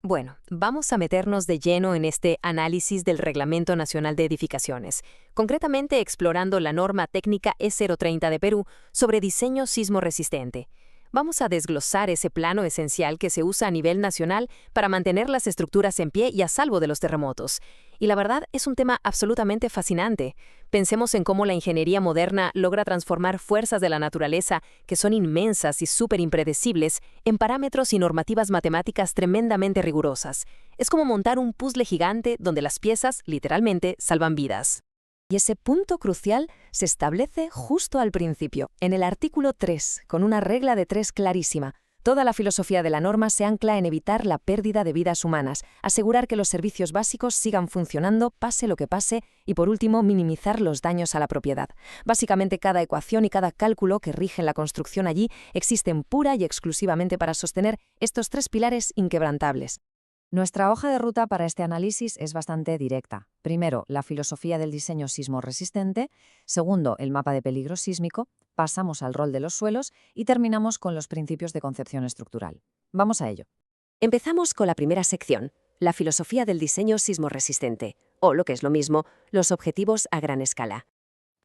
Bueno, vamos a meternos de lleno en este análisis del Reglamento Nacional de Edificaciones, concretamente explorando la norma técnica E030 de Perú sobre diseño sismo resistente. Vamos a desglosar ese plano esencial que se usa a nivel nacional para mantener las estructuras en pie y a salvo de los terremotos. Y la verdad es un tema absolutamente fascinante. Pensemos en cómo la ingeniería moderna logra transformar fuerzas de la naturaleza, que son inmensas y súper impredecibles, en parámetros y normativas matemáticas tremendamente rigurosas. Es como montar un puzzle gigante donde las piezas, literalmente, salvan vidas. Y ese punto crucial se establece justo al principio, en el artículo 3, con una regla de 3 clarísima. Toda la filosofía de la norma se ancla en evitar la pérdida de vidas humanas, asegurar que los servicios básicos sigan funcionando, pase lo que pase, y por último, minimizar los daños a la propiedad. Básicamente, cada ecuación y cada cálculo que rigen la construcción allí existen pura y exclusivamente para sostener estos 3 pilares inquebrantables. Nuestra hoja de ruta para este análisis es bastante directa. Primero, la filosofía del diseño sismo resistente. Segundo, el mapa de peligro sísmico. Pasamos al rol de los suelos y terminamos con los principios de concepción estructural. Vamos a ello. Empezamos con la primera sección, la filosofía del diseño sismo resistente, o lo que es lo mismo, los objetivos a gran escala.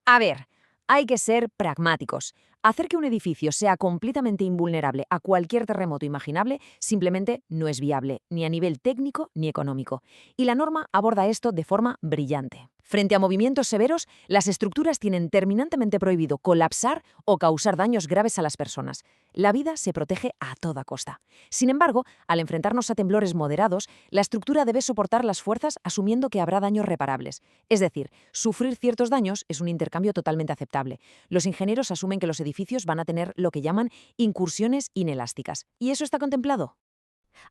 A ver, hay que ser pragmáticos. Hacer que un edificio sea completamente invulnerable a cualquier terremoto imaginable simplemente no es viable, ni a nivel técnico ni económico. Y la norma aborda esto de forma brillante. Frente a movimientos severos, las estructuras tienen terminantemente prohibido colapsar o causar daños graves a las personas. La vida se protege a toda costa. Sin embargo, al enfrentarnos a temblores moderados, la estructura debe soportar las fuerzas asumiendo que habrá daños reparables. Es decir, sufrir ciertos daños es un intercambio totalmente aceptable. Los ingenieros asumen que los edificios van a tener lo que llaman incursiones inelásticas. ¿Y eso está contemplado?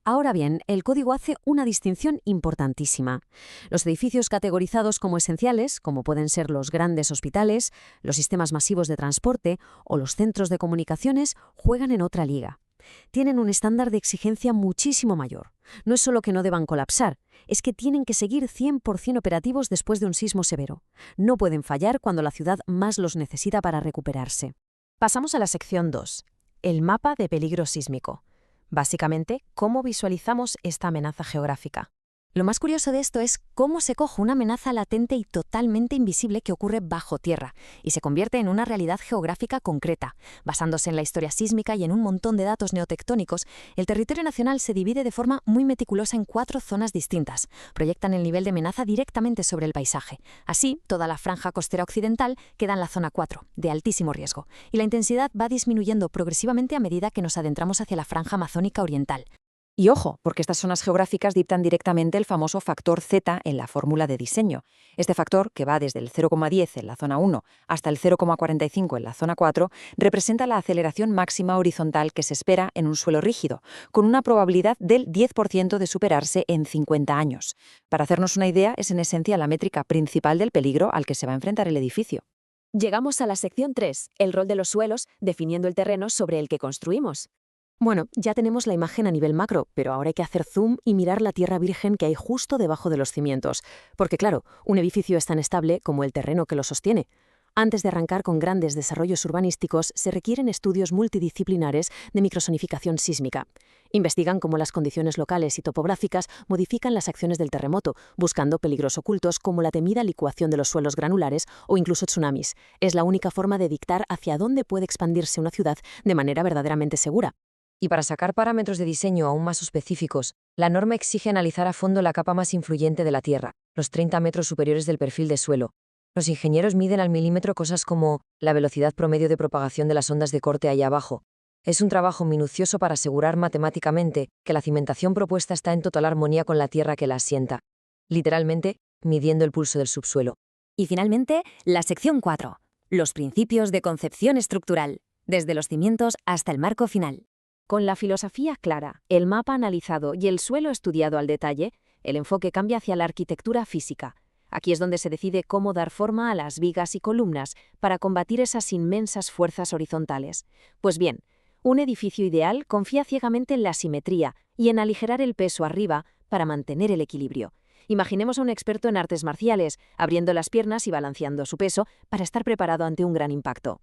Ahora bien, el código hace una distinción importantísima. Los edificios categorizados como esenciales, como pueden ser los grandes hospitales, los sistemas masivos de transporte o los centros de comunicaciones, juegan en otra liga. Tienen un estándar de exigencia muchísimo mayor. No es solo que no deban colapsar, es que tienen que seguir 100% operativos después de un sismo severo. No pueden fallar cuando la ciudad más los necesita para recuperarse. Pasamos a la sección 2, el mapa de peligro sísmico. Básicamente, ¿cómo visualizamos esta amenaza geográfica? Lo más curioso de esto es cómo se coge una amenaza latente y totalmente invisible que ocurre bajo tierra y se convierte en una realidad geográfica concreta. Basándose en la historia sísmica y en un montón de datos neotectónicos, el territorio nacional se divide de forma muy meticulosa en 4 zonas distintas. Proyectan el nivel de amenaza directamente sobre el paisaje. Así, toda la franja costera occidental queda en la zona 4, de altísimo riesgo, y la intensidad va disminuyendo progresivamente a medida que nos adentramos hacia la franja amazónica oriental. Y ojo, porque estas zonas geográficas dictan directamente el famoso factor Z en la fórmula de diseño. Este factor, que va desde el 0,10 en la zona 1 hasta el 0,45 en la zona 4, representa la aceleración máxima horizontal que se espera en un suelo rígido, con una probabilidad del 10% de superarse en 50 años. Para hacernos una idea, es en esencia la métrica principal del peligro al que se va a enfrentar el edificio. Llegamos a la sección 3, el rol de los suelos, definiendo el terreno sobre el que construimos. Bueno, ya tenemos la imagen a nivel macro, pero ahora hay que hacer zoom y mirar la tierra virgen que hay justo debajo de los cimientos. Porque claro, un edificio es tan estable como el terreno que lo sostiene. Antes de arrancar con grandes desarrollos urbanísticos, se requieren estudios multidisciplinares de microsonificación sísmica. Investigan cómo las condiciones locales y topográficas modifican las acciones del terremoto, buscando peligros ocultos como la temida licuación de los suelos granulares o incluso tsunamis. Es la única forma de dictar hacia dónde puede expandirse una ciudad de manera verdaderamente segura. Y para sacar parámetros de diseño aún más específicos, la norma exige analizar a fondo la capa más influyente de la Tierra, los 30 metros superiores del perfil de suelo. Los ingenieros miden al milímetro cosas como la velocidad promedio de propagación de las ondas de corte allá abajo. Es un trabajo minucioso para asegurar matemáticamente que la cimentación propuesta está en total armonía con la tierra que la asienta. Literalmente, midiendo el pulso del subsuelo. Y finalmente, la sección 4, los principios de concepción estructural, desde los cimientos hasta el marco final. Con la filosofía clara, el mapa analizado y el suelo estudiado al detalle, el enfoque cambia hacia la arquitectura física. Aquí es donde se decide cómo dar forma a las vigas y columnas para combatir esas inmensas fuerzas horizontales. Pues bien, un edificio ideal confía ciegamente en la simetría y en aligerar el peso arriba para mantener el equilibrio. Imaginemos a un experto en artes marciales, abriendo las piernas y balanceando su peso para estar preparado ante un gran impacto.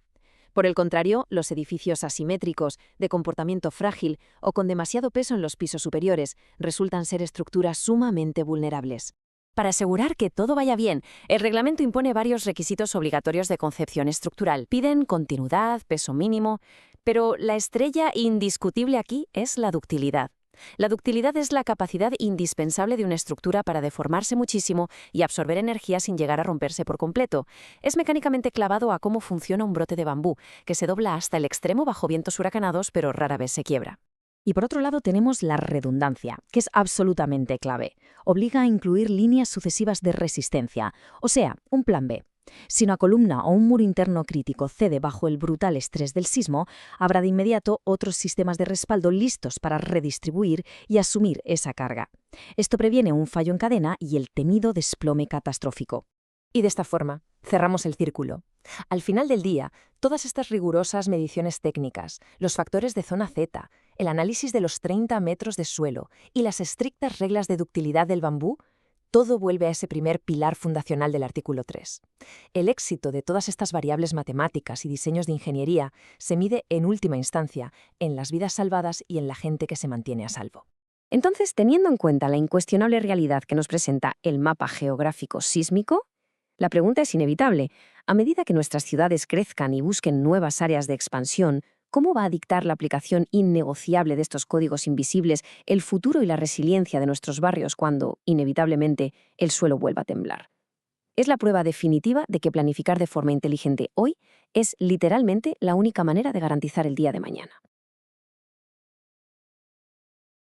Por el contrario, los edificios asimétricos, de comportamiento frágil o con demasiado peso en los pisos superiores resultan ser estructuras sumamente vulnerables. Para asegurar que todo vaya bien, el reglamento impone varios requisitos obligatorios de concepción estructural. Piden continuidad, peso mínimo, pero la estrella indiscutible aquí es la ductilidad. La ductilidad es la capacidad indispensable de una estructura para deformarse muchísimo y absorber energía sin llegar a romperse por completo. Es mecánicamente clavado a cómo funciona un brote de bambú, que se dobla hasta el extremo bajo vientos huracanados, pero rara vez se quiebra. Y por otro lado tenemos la redundancia, que es absolutamente clave. Obliga a incluir líneas sucesivas de resistencia, o sea, un plan B. Si una columna o un muro interno crítico cede bajo el brutal estrés del sismo, habrá de inmediato otros sistemas de respaldo listos para redistribuir y asumir esa carga. Esto previene un fallo en cadena y el temido desplome catastrófico. Y de esta forma, cerramos el círculo. Al final del día, todas estas rigurosas mediciones técnicas, los factores de zona Z, el análisis de los 30 metros de suelo y las estrictas reglas de ductilidad del bambú, todo vuelve a ese primer pilar fundacional del artículo 3. El éxito de todas estas variables matemáticas y diseños de ingeniería se mide en última instancia en las vidas salvadas y en la gente que se mantiene a salvo. Entonces, teniendo en cuenta la incuestionable realidad que nos presenta el mapa geográfico sísmico, la pregunta es inevitable. A medida que nuestras ciudades crezcan y busquen nuevas áreas de expansión, ¿cómo va a dictar la aplicación innegociable de estos códigos invisibles el futuro y la resiliencia de nuestros barrios cuando, inevitablemente, el suelo vuelva a temblar? Es la prueba definitiva de que planificar de forma inteligente hoy es literalmente la única manera de garantizar el día de mañana.